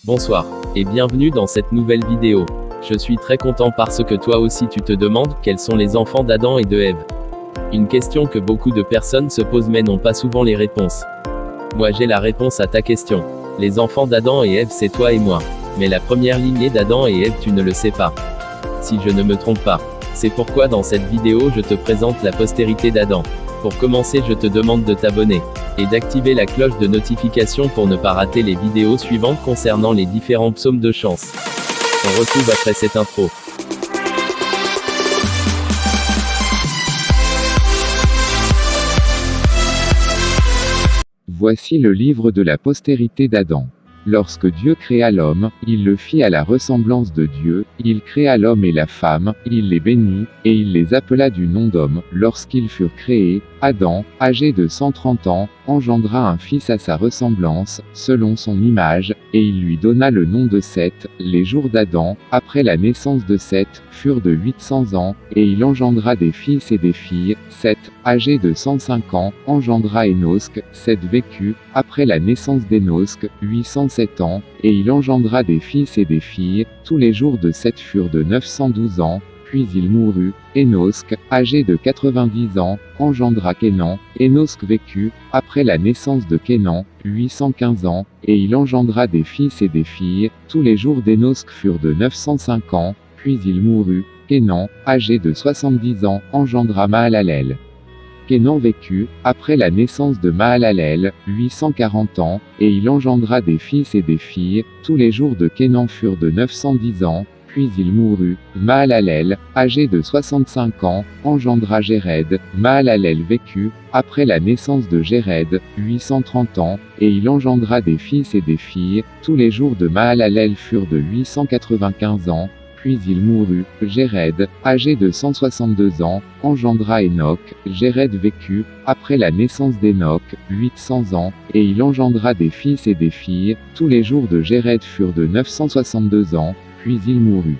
Bonsoir, et bienvenue dans cette nouvelle vidéo. Je suis très content parce que toi aussi tu te demandes, quels sont les enfants d'Adam et de Ève? Une question que beaucoup de personnes se posent mais n'ont pas souvent les réponses. Moi j'ai la réponse à ta question. Les enfants d'Adam et Ève c'est toi et moi. Mais la première lignée d'Adam et Ève tu ne le sais pas. Si je ne me trompe pas. C'est pourquoi dans cette vidéo je te présente la postérité d'Adam. Pour commencer je te demande de t'abonner et d'activer la cloche de notification pour ne pas rater les vidéos suivantes concernant les différents psaumes de chance. On retrouve après cette intro. Voici le livre de la postérité d'Adam. Lorsque Dieu créa l'homme, il le fit à la ressemblance de Dieu, il créa l'homme et la femme, il les bénit, et il les appela du nom d'homme. Lorsqu'ils furent créés, Adam, âgé de 130 ans, engendra un fils à sa ressemblance, selon son image, et il lui donna le nom de Seth. Les jours d'Adam, après la naissance de Seth, furent de 800 ans, et il engendra des fils et des filles. Seth, âgé de 105 ans, engendra Énosque. Seth vécut, après la naissance d'Énosque, 807 ans, et il engendra des fils et des filles. Tous les jours de Seth furent de 912 ans, puis il mourut. Énosque, âgé de 90 ans, engendra Kénan. Énosque vécut, après la naissance de Kénan, 815 ans, et il engendra des fils et des filles. Tous les jours d'Énosque furent de 905 ans, puis il mourut. Kénan, âgé de 70 ans, engendra Mahalalel. Kénan vécut, après la naissance de Mahalalel, 840 ans, et il engendra des fils et des filles. Tous les jours de Kénan furent de 910 ans, puis il mourut. Mahalalel, âgé de 65 ans, engendra Jéred. Mahalalel vécut, après la naissance de Jéred, 830 ans, et il engendra des fils et des filles. Tous les jours de Mahalalel furent de 895 ans, puis il mourut. Jéred, âgé de 162 ans, engendra Enoch. Jéred vécut, après la naissance d'Enoch, 800 ans, et il engendra des fils et des filles. Tous les jours de Jéred furent de 962 ans, puis il mourut.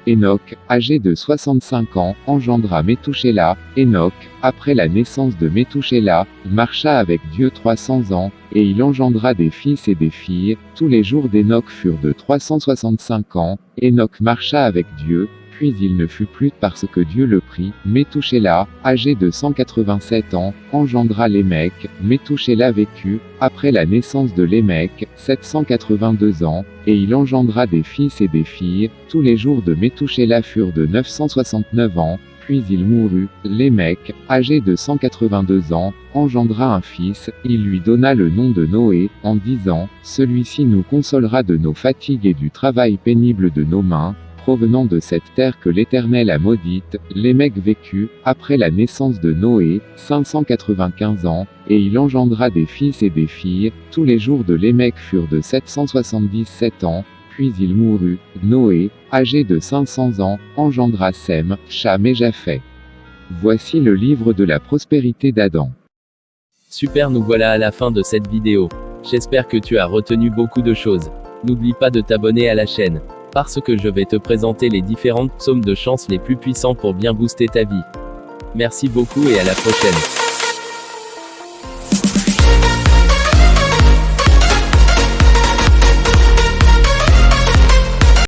Enoch, âgé de 65 ans, engendra Métouchéla. Enoch, après la naissance de Métouchéla, marcha avec Dieu 300 ans, et il engendra des fils et des filles. Tous les jours d'Enoch furent de 365 ans. Enoch marcha avec Dieu, puis il ne fut plus parce que Dieu le prit. Métouchéla, âgé de 187 ans, engendra Lémec. Métouchéla vécut, après la naissance de Lémec, 782 ans, et il engendra des fils et des filles. Tous les jours de Métouchéla furent de 969 ans, puis il mourut. Lémec, âgé de 182 ans, engendra un fils. Il lui donna le nom de Noé, en disant, « Celui-ci nous consolera de nos fatigues et du travail pénible de nos mains, provenant de cette terre que l'Éternel a maudite. » Lémec vécut, après la naissance de Noé, 595 ans, et il engendra des fils et des filles. Tous les jours de Lémec furent de 777 ans, puis il mourut. Noé, âgé de 500 ans, engendra Sem, Cham et Japheth. Voici le livre de la prospérité d'Adam. Super, nous voilà à la fin de cette vidéo. J'espère que tu as retenu beaucoup de choses. N'oublie pas de t'abonner à la chaîne, parce que je vais te présenter les différentes psaumes de chance les plus puissants pour bien booster ta vie. Merci beaucoup et à la prochaine.